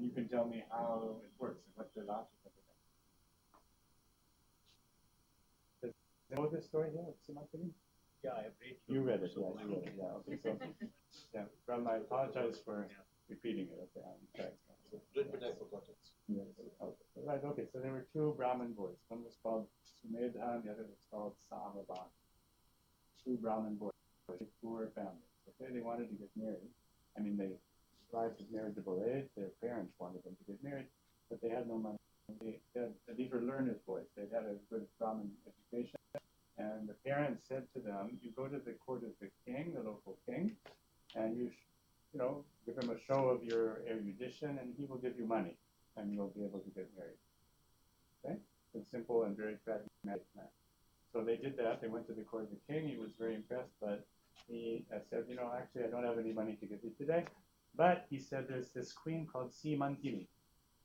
and you can tell me how it works and what the logic of it is. Does you know this story here? Yeah, I have read. You read it, yeah, you read it, yeah. Okay, so yeah, well, I apologize for repeating it. Okay, I'm sorry. Read, but I forgot it. Yes. Okay. Right. Okay. So there were two Brahmin boys. One was called Sumedha, and the other was called Samavan. Two Brahmin boys, poor families. Okay, they wanted to get married. I mean, they arrived at marriageable age. Their parents wanted them to get married, but they had no money. These were learners' boys. They had a good Brahmin education, and the parents said to them, "You go to the court of the king, the local king, and you know, give him a show of your erudition, and he will give you money, and you'll be able to get married." Okay, it's simple and very pragmatic man. So they did that. They went to the court of the king. He was very impressed, but he said, "You know, actually, I don't have any money to give you today." But he said, "There's this queen called Simantini.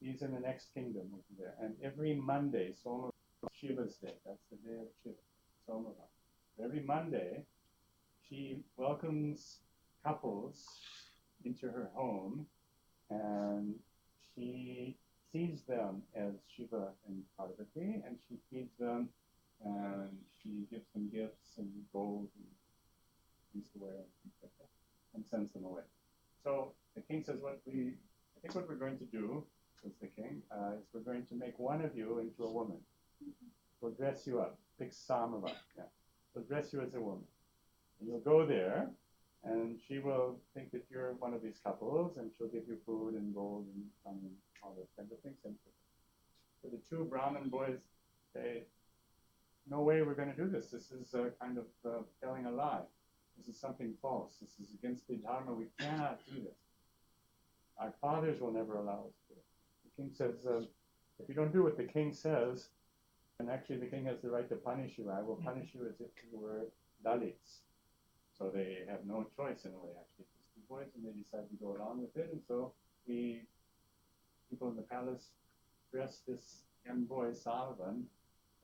She's in the next kingdom over there, and every Monday, Soma Shiva's day. That's the day of Shiva, Somava. Every Monday, she welcomes couples into her home, and she sees them as Shiva and Parvati, and she feeds them, and she gives them gifts and gold and things to wear and things like that, and sends them away. So the king says, I think what we're going to do," says the king, "is we're going to make one of you into a woman. We'll dress you up. Big samava. Yeah. We'll dress you as a woman. And you'll go there, and she will think that you're one of these couples, and she'll give you food and gold and all those kinds of things. And so the two Brahmin boys say, "No way we're going to do this. This is kind of telling a lie. This is something false. This is against the Dharma. We cannot do this. Our fathers will never allow us to do it." The king says, "If you don't do what the king says, and actually the king has the right to punish you, I will punish you as if you were Dalits." So they have no choice in a way, actually, these two boys, and they decide to go along with it. And so the people in the palace dress this young boy, Salavan,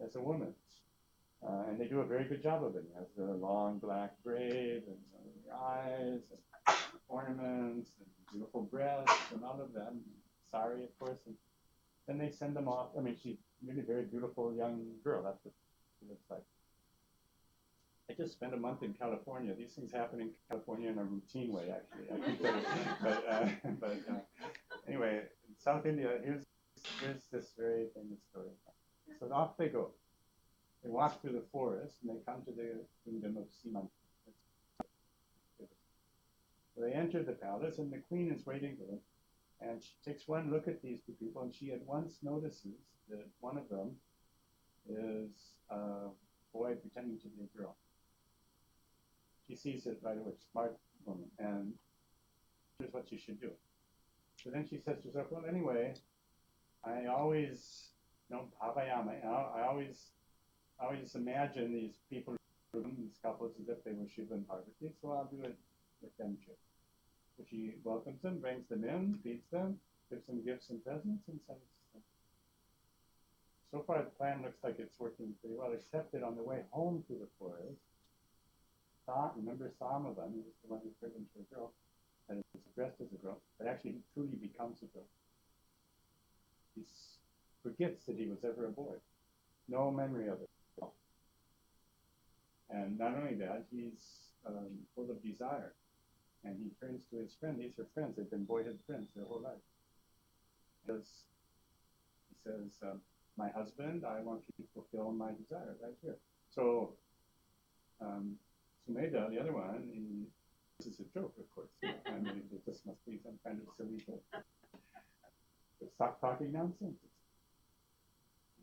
as a woman. And they do a very good job of it. He has the long black braid and eyes and ornaments and beautiful breasts and all of that. And sari, of course. And then they send them off. I mean, she's really a very beautiful young girl. That's what she looks like. I just spent a month in California. These things happen in California in a routine way, actually. I can tell you. But anyway, in South India, here's this very famous story. So off they go. They walk through the forest, and they come to the kingdom of Siman. So they enter the palace, and the queen is waiting for them. And she takes one look at these two people, and she at once notices that one of them is a boy pretending to be a girl. She sees it right away, smart woman, and here's what she should do. So then she says to herself, "Well, anyway, I always, bhavayama, I always imagine these people, these couples, as if they were Shiva and Parvati, so I'll do it with them too." So she welcomes them, brings them in, feeds them, gives them gifts and presents, and sends them. So far, the plan looks like it's working pretty well, except that on the way home through the forest, remember Samavan, who was the one who turned into a girl, and is dressed as a girl, but actually he truly becomes a girl. He forgets that he was ever a boy. No memory of it. And not only that, he's full of desire. And he turns to his friend. These are friends. They've been boyhood friends their whole life. He says, "My husband, I want you to fulfill my desire right here." So Sumedha, the other one, this is a joke, of course. I mean, this must be some kind of silly joke. But stop talking nonsense.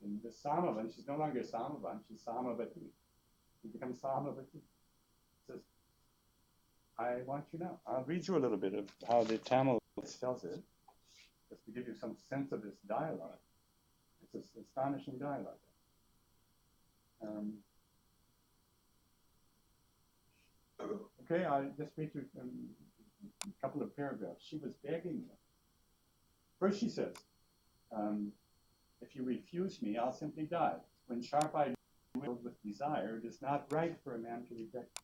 And the Samavan, she's no longer Samavan, she's Samavati. She becomes Samavati. Says, "I want you now." I'll read you a little bit of how the Tamil tells it, just to give you some sense of this dialogue. It's an astonishing dialogue. Okay, I'll just read you a couple of paragraphs. She was begging them. First she says, "If you refuse me, I'll simply die. When sharp-eyed filled with desire, it is not right for a man to reject."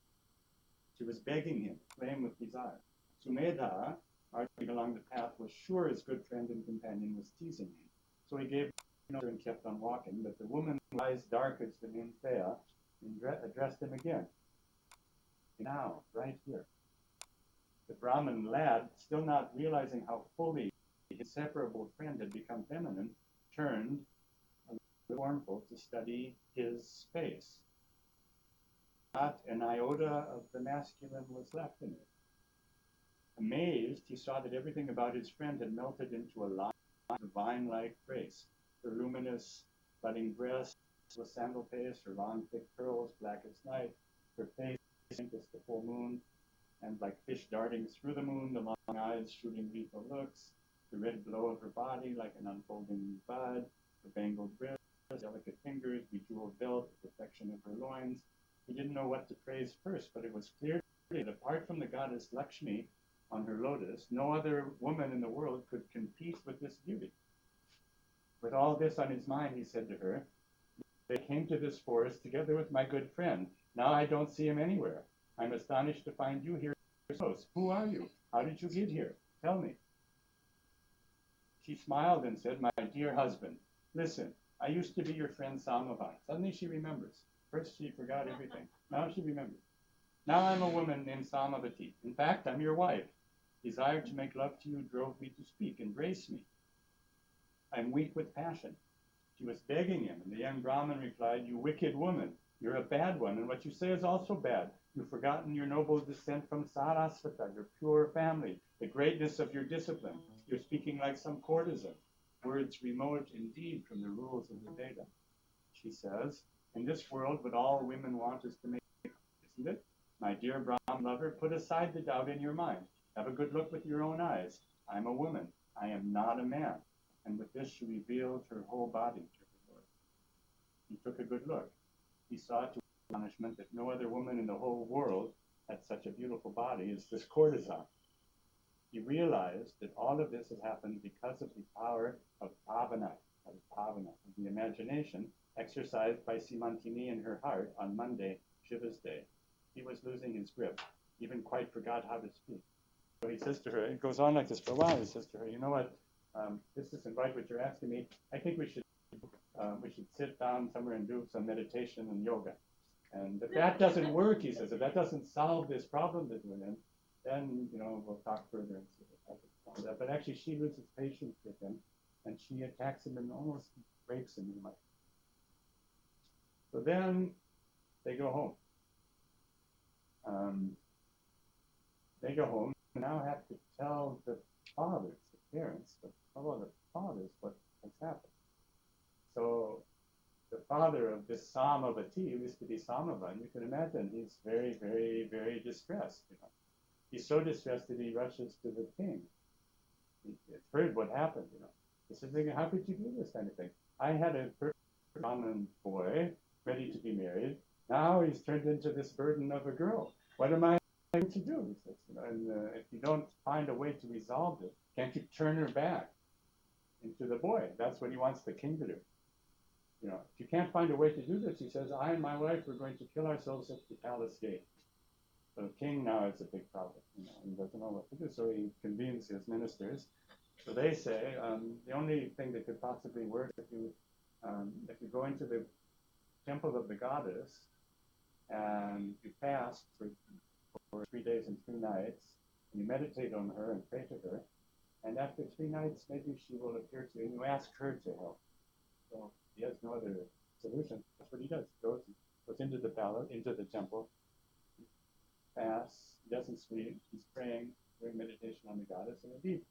She was begging him, playing with desire. Sumedha arguing along the path, was sure his good friend and companion was teasing him. So he gave no answer and kept on walking. But the woman, with eyes dark as the moon Thea, addressed him again. Now, right here. The Brahmin lad, still not realizing how fully his inseparable friend had become feminine, turned, a little mournful, to study his face. Not an iota of the masculine was left in it. Amazed, he saw that everything about his friend had melted into a line of divine-like grace. Her luminous, budding breasts, her sandal face, her long, thick curls, black as night, her face pink as the full moon, and like fish darting through the moon, the long eyes shooting lethal looks, the red glow of her body like an unfolding bud, her bangled wrists, delicate fingers, bejeweled belt, the perfection of her loins. He didn't know what to praise first, but it was clear that apart from the goddess Lakshmi on her lotus, no other woman in the world could compete with this beauty. With all this on his mind, he said to her, "They came to this forest together with my good friend. Now I don't see him anywhere. I'm astonished to find you here close. Who are you? How did you get here? Tell me." She smiled and said, "My dear husband, listen, I used to be your friend Samavan." Suddenly she remembers. First she forgot everything. Now she remembers. "Now I'm a woman named Samavati. In fact, I'm your wife. Desire to make love to you drove me to speak. Embrace me. I'm weak with passion." She was begging him, and the young Brahmin replied, "You wicked woman, you're a bad one, and what you say is also bad. You've forgotten your noble descent from Sarasvata, your pure family, the greatness of your discipline. You're speaking like some courtesan, words remote indeed from the rules of the Veda." She says, "In this world, what all women want is to make, isn't it? My dear Brahmin lover, put aside the doubt in your mind. Have a good look with your own eyes. I'm a woman. I am not a man." And with this she revealed her whole body to her lord. He took a good look. He saw to his astonishment that no other woman in the whole world had such a beautiful body as this courtesan. He realized that all of this had happened because of the power of bhavana, of the imagination, exercised by Simantini in her heart on Monday, Shiva's day. He was losing his grip, even quite forgot how to speak. So he says to her, it goes on like this for a while, he says to her, "You know what, this isn't right what you're asking me. I think we should sit down somewhere and do some meditation and yoga. And if that doesn't work," he says, "if that doesn't solve this problem that we're in, then, we'll talk further and see what happens." But actually, she loses patience with him, and she attacks him and almost rapes him. So then they go home. They go home and now have to tell the fathers, the parents, the fathers what has happened. So the father of this Samavati, who used to be Samavan, you can imagine he's very, very, very distressed. He's so distressed that he rushes to the king. He's heard what happened. He says, "How could you do this kind of thing? I had a Brahmin boy ready to be married. Now he's turned into this burden of a girl. What am I going to do?" He says, and if you don't find a way to resolve it, can't you turn her back into the boy? That's what he wants the king to do. If you can't find a way to do this, he says, "I and my wife are going to kill ourselves at the palace gate." So the king now has a big problem. He doesn't know what to do, so he convenes his ministers. So they say, the only thing that could possibly work if you go into the temple of the goddess and you fast for 3 days and 3 nights, and you meditate on her and pray to her, and after 3 nights, maybe she will appear to you, and you ask her to help. So he has no other solution. That's what he does. He goes into the palace, into the temple, fasts, he doesn't sleep, he's praying, doing meditation on the goddess, and indeed,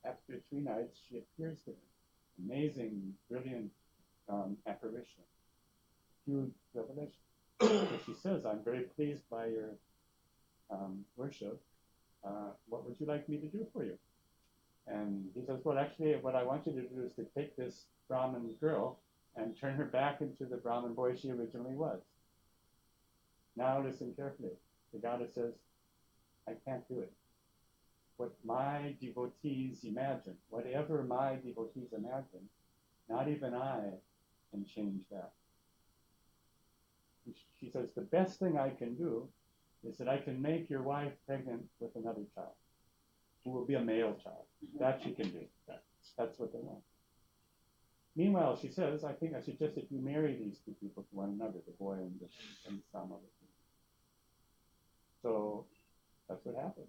after 3 nights, she appears to him. Amazing, brilliant apparition, huge revelation. So she says, "I'm very pleased by your worship. What would you like me to do for you?" And he says, "Well, actually, what I want you to do is to take this Brahmin girl and turn her back into the Brahmin boy she originally was." Now listen carefully. The goddess says, "I can't do it. What my devotees imagine, whatever my devotees imagine, not even I can change that." She says, "The best thing I can do is that I can make your wife pregnant with another child." who will be a male child. That she can do. That's what they want. Meanwhile, she says, I suggest that you marry these two people to one another, the boy and the Sama. So that's what happens.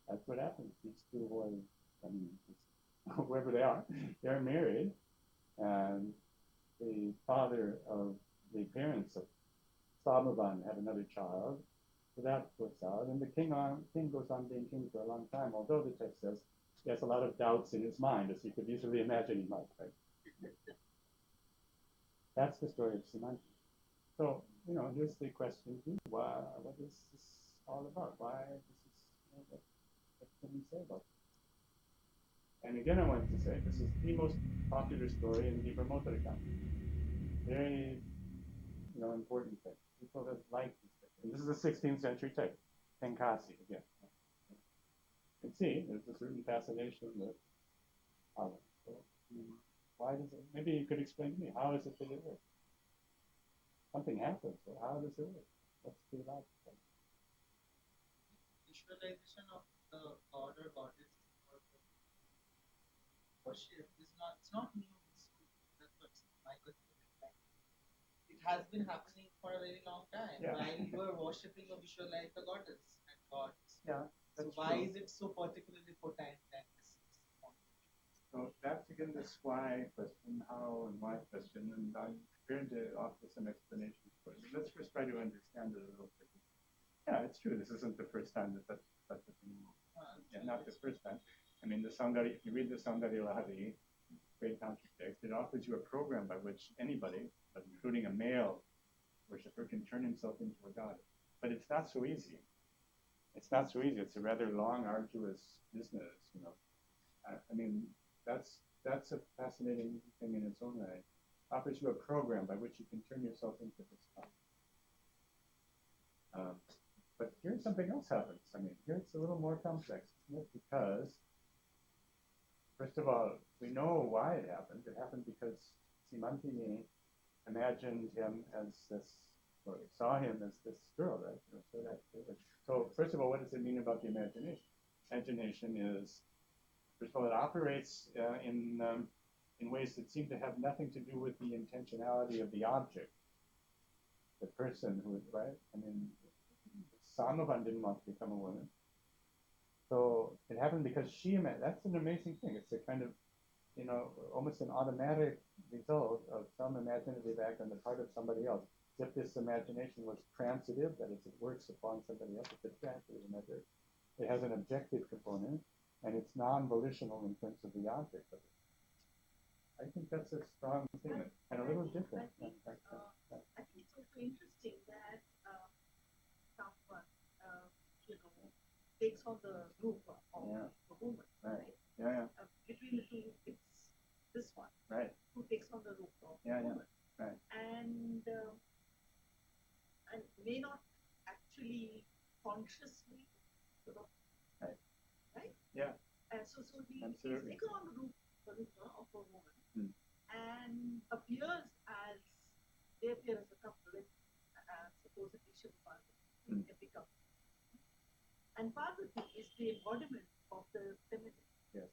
That's what happens. These two boys, whoever they are, they're married, and the father of the parents of Samavan had another child. So that works out, and the king goes on being king for a long time. Although the text says he has a lot of doubts in his mind, as you could easily imagine he might. Right? That's the story of Simanti. So here's the question: what is this all about? Why this is? What can we say about it? And again, I wanted to say this is the most popular story in the Brahmottara-khanda. Very, important text. People have liked this text. And this is a 16th century text, Tenkasi again. You can see there's a certain fascination with Allah. So, why does it? Maybe you could explain to me, how is it that it works? Something happens, but how does it work? What's the logic? Visualization of the god or goddess or the worship is not new in school. That's what my question is like. It has been happening for a very long time. Yeah. While you are worshipping or visualize the goddess and gods. Yeah. So why is it so particularly potent that this is So that's again this why question, how and why question, and I'm prepared to offer some explanations for it. Let's first try to understand it a little bit. Yeah, it's true. This isn't the first time that such a thing. Not the first time. I mean, if you read the Saundarya Lahari, great tantric text, it offers you a program by which anybody, including a male worshiper, can turn himself into a goddess. But it's not so easy. It's not so easy. It's a rather long, arduous business. I mean, that's a fascinating thing in its own right. Offers you a program by which you can turn yourself into this goddess. But here's something else happens. I mean, here it's a little more complex, isn't it? Because, first of all, we know why it happened. It happened because Simantini imagined him as this, or saw him as this girl, right? So first of all, what does it mean about the imagination? Imagination is, first of all, it operates in ways that seem to have nothing to do with the intentionality of the object, the person who, right? I mean, Samavan didn't want to become a woman. So it happened because that's an amazing thing. It's a kind of, almost an automatic result of some imaginative act on the part of somebody else. As if this imagination was transitive, that is, it works upon somebody else. It's a transitive measure. It has an objective component, and it's non-volitional in terms of the object of it. I think that's a strong statement, and a little different. I think it's also interesting that someone, takes on the roof of the woman, right? Yeah. Between the two, it's this one, right, who takes on the roof of the woman, right, and may not actually consciously sort of, right? Yeah. So he's Absolutely. taken on the roof of a woman, and appears as they appear as a couple, supposedly Shiva Parvati, every couple. And Parvati is the embodiment of the feminine. Yes.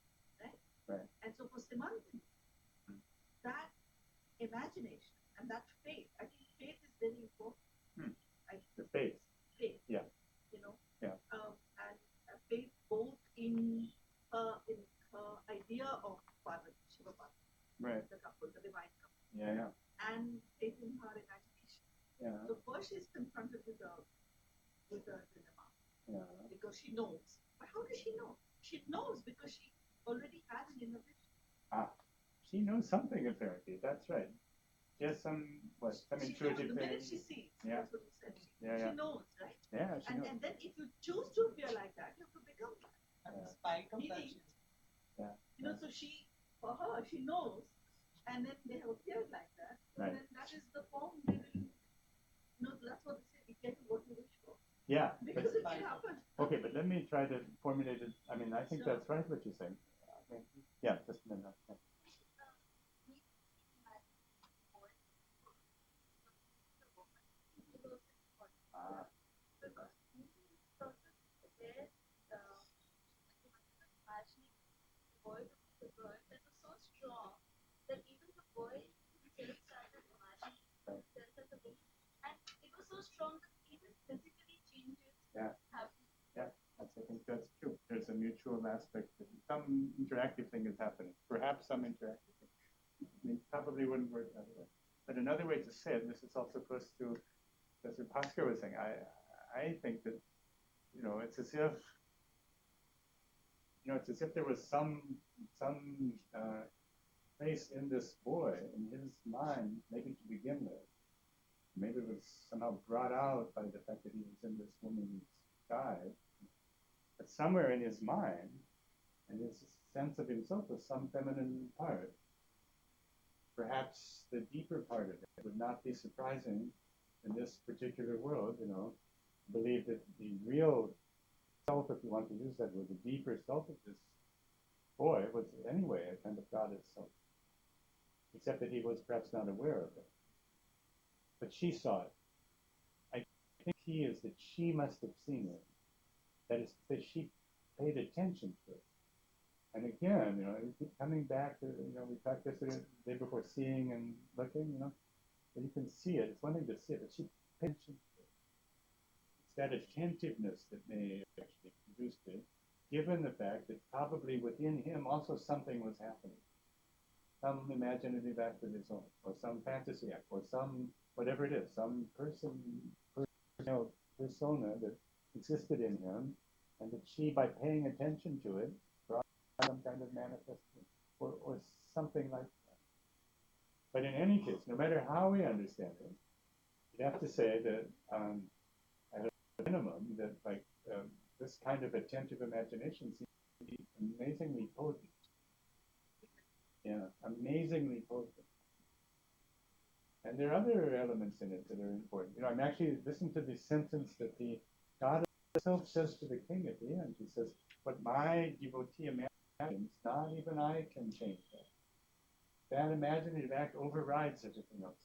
Right? And so for Simantini, that imagination and that faith, I think faith is very important. The faith. Faith. Yeah. Yeah. And faith both in her idea of Parvati, Shiva Parvati, right, the couple, the divine couple. Yeah. And faith in her imagination. Yeah. So first she's confronted with the dilemma. Yeah. Because she knows. But how does she know? She knows because she already has an inhibition. She knows something apparently. That's right. She has some intuitive thing. The minute she sees, that's what he said. She knows, right? Yeah, she knows. And then if you choose to appear like that, you have to become that. And despite of that, so for her, she knows, and then they have appeared like that. So then that is the form they will. That's what they say. Be careful what you wish for. Yeah. Because it can happen. Okay, but let me try to formulate it. I mean, I think that's right what you're saying. Yeah, just a minute. Yeah. think that's true. There's a mutual aspect. Some interactive thing is happening. Perhaps some interactive thing. I mean, probably wouldn't work that way. But another way to say it, this is also close to Professor Pascal was saying. I think that it's as if there was some place in this boy in his mind, maybe to begin with. Maybe it was somehow brought out by the fact that he was in this woman's guide. But somewhere in his mind, and his sense of himself was some feminine part. Perhaps the deeper part of it would not be surprising in this particular world, believe that the real self, if you want to use that word, the deeper self of this boy was anyway a kind of goddess self. Except that he was perhaps not aware of it. But she saw it. I think he is that she must have seen it. That is, that she paid attention to it. And again, you keep coming back to, we talked yesterday, the day before, seeing and looking, but you can see it. It's one thing to see it, but she paid attention to it. It's that attentiveness that may have actually produced it, given the fact that probably within him also something was happening. Some imaginative act of his own, or some fantasy act, or some, whatever it is, some persona that existed in him, and that she, by paying attention to it, brought some kind of manifestation, or something like that. But in any case, no matter how we understand it, you'd have to say that at a minimum, that this kind of attentive imagination seems to be amazingly potent. Yeah, amazingly potent. And there are other elements in it that are important. I'm actually listening to the sentence that the God herself says to the king at the end. He says, "What my devotee imagines, not even I can change that. That imaginative act overrides everything else."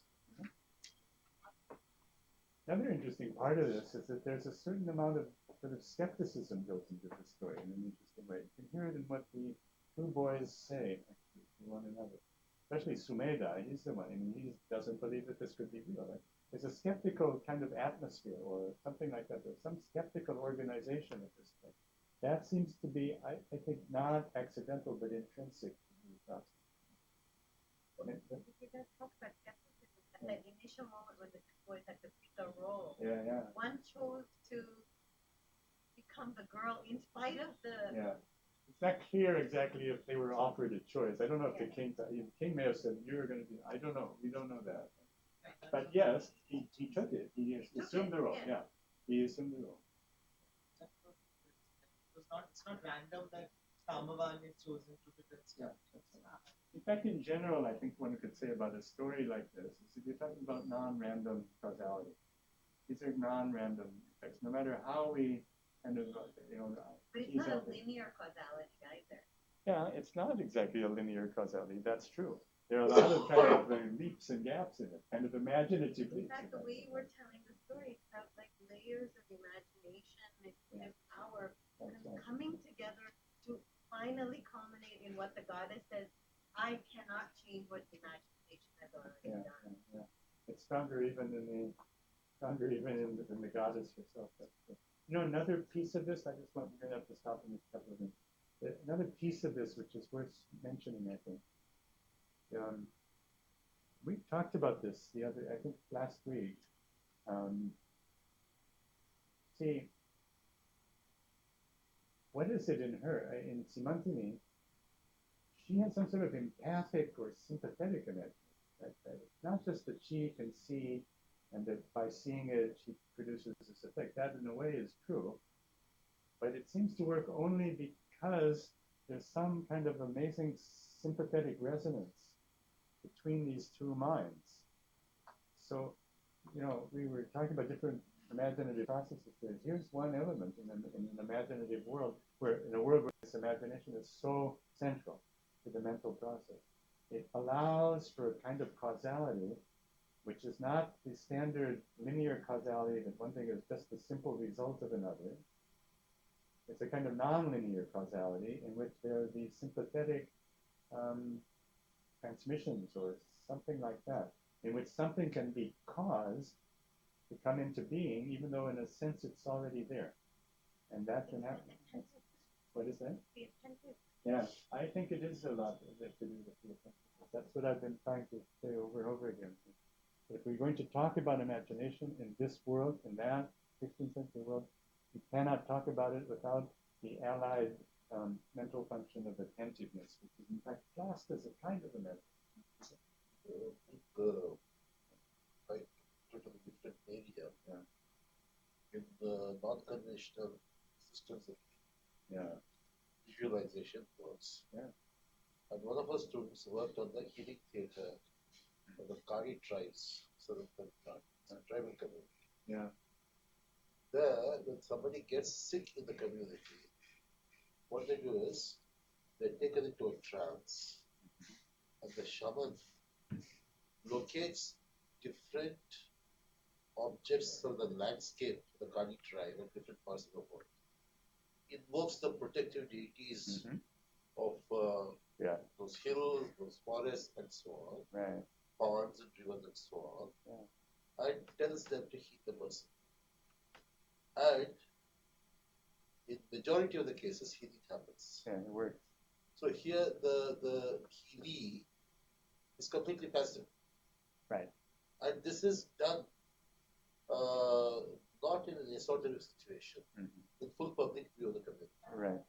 Another interesting part of this is that there's a certain amount of sort of skepticism built into the story in an interesting way. You can hear it in what the two boys say to one another. Especially Sumedha, he's the one. He doesn't believe that this could be real. Right? There's a skeptical kind of atmosphere or something like that. There's some skeptical organization at this point. That seems to be, I think, not accidental, but intrinsic to the process. You guys talk about skepticism at that initial moment when the two boys had to pick a role. Yeah. One chose to become the girl in spite of the. Yeah. It's not clear exactly if they were offered a choice. I don't know if the king may have said, "You're going to be." I don't know. We don't know that. But yes, he took it. He assumed the role. Yeah, he assumed the role. It's not random that Samavan is chosen to be the star. In fact, in general, I think one could say about a story like this is if you're talking about non-random causality. These are non-random effects. No matter how we kind of, But it's not a linear causality either. Yeah, it's not exactly a linear causality. That's true. There are a lot of kind of leaps and gaps in it, kind of imaginative leaps. In fact, the way we're telling the story, it has like layers of imagination and power coming together to finally culminate in what the goddess says, "I cannot change what imagination has already done." Yeah. It's stronger even in the goddess herself. Another piece of this, I just want to have to stop in a couple of minutes. Another piece of this, which is worth mentioning, I think. We talked about this last week. See, what is it in her? In Simantini, she has some sort of empathic or sympathetic imagination. Right? It's not just that she can see and that by seeing it, she produces this effect. That, in a way, is true. But it seems to work only because there's some kind of amazing sympathetic resonance between these two minds. So, we were talking about different imaginative processes. Here's one element in an imaginative world, in a world where this imagination is so central to the mental process. It allows for a kind of causality which is not the standard linear causality that one thing is just the simple result of another. It's a kind of non-linear causality in which there are these sympathetic transmissions or something like that, in which something can be caused to come into being, even though in a sense it's already there. And that's an what is that? Be attentive. Yeah, I think it is a lot to do with the attention. That's what I've been trying to say over and over again. If we're going to talk about imagination in this world, in that 16th century world, we cannot talk about it without the allied mental function of attentiveness, which is in fact classed as a kind of imagination. Right, totally different area. Yeah. In the non-conventional systems of visualization works. Yeah. And one of our students worked on the healing theater of the Kari tribes, southern tribal community. Yeah. There, when somebody gets sick in the community, what they do is they're taken into a trance, and the shaman locates different objects from the landscape of the Kali tribe in different parts of the world. Invokes the protective deities of those hills, those forests, and so on, right. ponds and rivers and so on, and tells them to heal the person. And in majority of the cases, healing happens. Yeah, it works. So here, the healing is completely passive. Right. And this is done not in an esoteric situation, in full public view of the community. Right.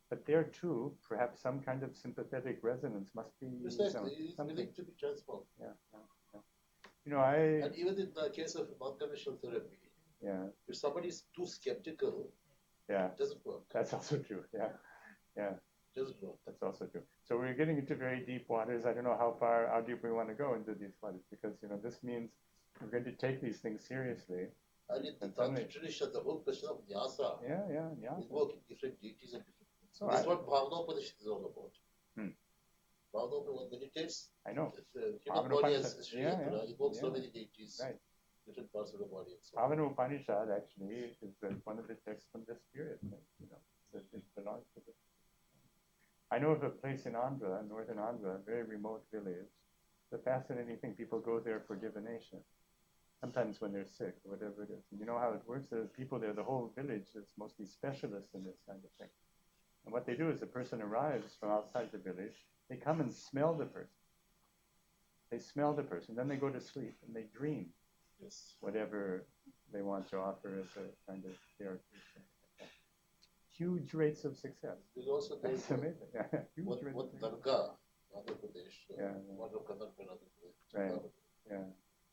But there too, perhaps some kind of sympathetic resonance must be. Precisely, it's willing to be transformed. Yeah. You know, And even in the case of non-conventional therapy, if somebody is too skeptical, it doesn't work. That's also true. Yeah. It doesn't work. That's also true. So we're getting into very deep waters. I don't know how deep we want to go into these waters, because this means we're going to take these things seriously. And in the Tantric tradition, the whole question of nyasa, invoking different deities and different things. So that's what Bhavana Upanishad is all about. Bhavana Upanishad meditates. I know. The human body as Sri invokes so many deities, different parts of the body. Bhavana Upanishad actually is one of the texts from this period. It belongs to this. I know of a place in Andhra, northern Andhra, a very remote village. The fascinating thing, people go there for divination. Sometimes when they're sick, or whatever it is. And you know how it works? There's people there, the whole village is mostly specialists in this kind of thing. And what they do is the person arrives from outside the village, they come and smell the person. They smell the person, then they go to sleep and they dream whatever they want to offer as a kind of therapy. Huge rates of success. There's also That's amazing. Huge rates of Dargah, Andhra Pradesh, one of Kannada Pradesh. Right.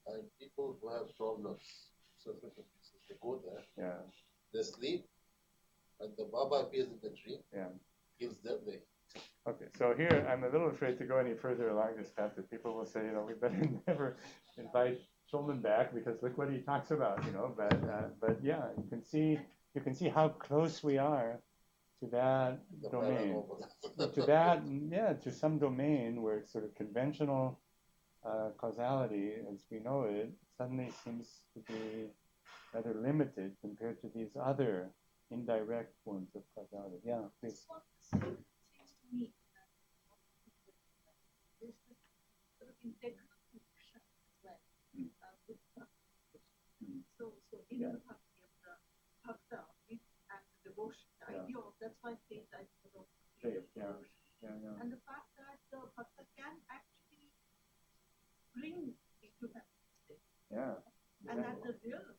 And people who have problems, they go there, they sleep, and the Baba appears in the dream, heals them. Okay, so here I'm a little afraid to go any further along this path, that people will say, we better never invite Shulman back, because look what he talks about, But yeah, you can see how close we are to that domain, to some domain where it's sort of conventional causality, as we know it, suddenly seems to be rather limited compared to these other indirect forms of causality. Yeah, please. Seems to me that there's this sort of integral connection as well with bhakti. So in the bhakti of the bhakta and the devotion, the idea of, that's why faith, I suppose, devotion. And the fact that the bhakta can actually bring into that state. And that the real of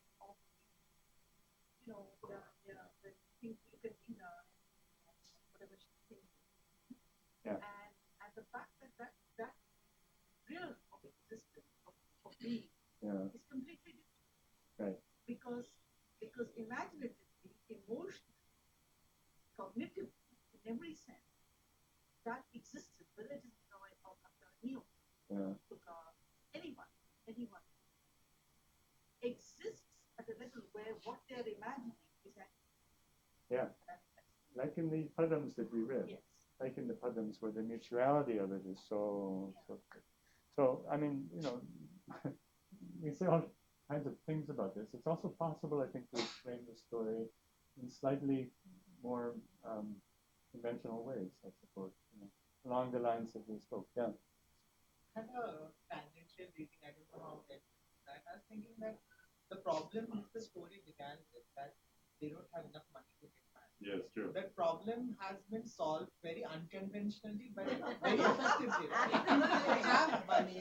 the things you can Nina and whatever she's saying. And the fact that real of existence of being is completely different. Right. Because imaginatively, emotionally, cognitively, in every sense, that existed, whether it is of Neo, anyone exists at a level where what they're imagining is actually like in the padams that we read, like in the padams where the mutuality of it is so good. So I mean, we say all kinds of things about this. It's also possible, I think, to explain the story in slightly more conventional ways, I suppose, along the lines that we spoke. I have a tangential reading, I don't know how to that. I was thinking that the problem is the story began with that they don't have enough money to get Yes, true. That problem has been solved very unconventionally, but very effectively. Right? They have money.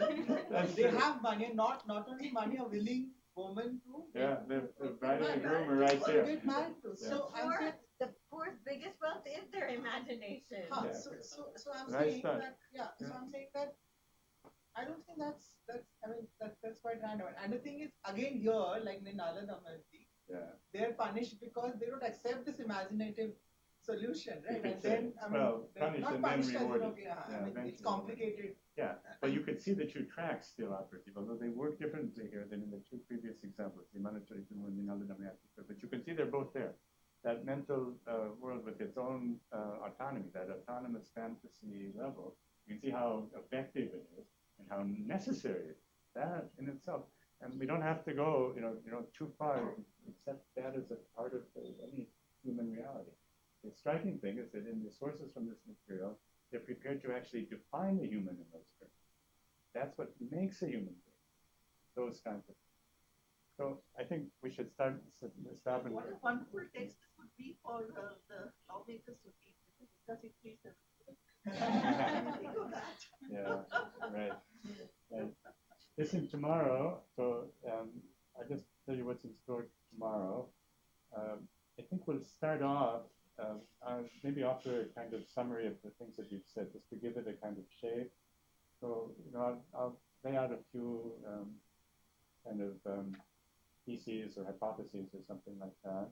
They have money, and not only money, a willing woman to the bride and groom are right there. Get married to. So I'm saying, The poor's biggest wealth is their imagination. so I'm Nice saying thought. that So I'm saying that I don't think that's quite random. And the thing is, again here, like in Nala Damayanti, they're punished because they don't accept this imaginative solution, right? And then punished not and punished then as rewarded. it's complicated. Yeah, but you could see the two tracks still operative, although they work differently here than in the two previous examples, the Manachari and the Nala Damayanti. But you can see they're both there. That mental world with its own autonomy, that autonomous fantasy level, you can see how effective it is and how necessary it is. That in itself, and we don't have to go, too far, except that is a part of any human reality. The striking thing is that in the sources from this material, they're prepared to actually define the human in those terms. That's what makes a human being. Those kinds of things. So I think we should stop and. What a wonderful text this would be for the lawmakers to read, because it creates a think of that. Yeah, right. And listen, tomorrow, so I'll just tell you what's in store tomorrow. I think we'll start off, maybe offer a kind of summary of the things that you've said, just to give it a kind of shape. So, I'll lay out a few kind of theses or hypotheses or something like that.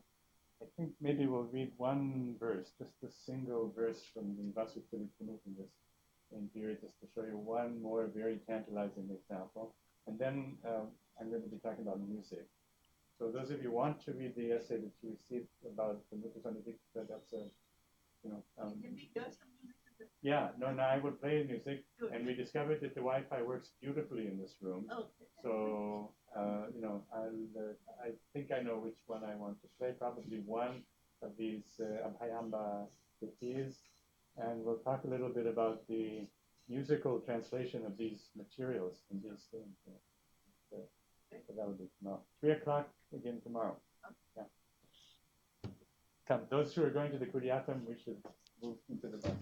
I think maybe we'll read one verse, just a single verse from the Vasudevikunupanishads in period, just to show you one more very tantalizing example. And then I'm going to be talking about music. So those of you who want to read the essay that you received about the Mutasanitikta, that's a, Can we hear some music? yeah, no, I will play music. Good. And we discovered that the Wi-Fi works beautifully in this room. Okay. So, I think I know which one I want to play, probably one of these Abhayamba Kritis. And we'll talk a little bit about the musical translation of these materials and these things. So that will be tomorrow. 3 o'clock again tomorrow. Yeah. Come, those who are going to the Kuriyatam, we should move into the bus.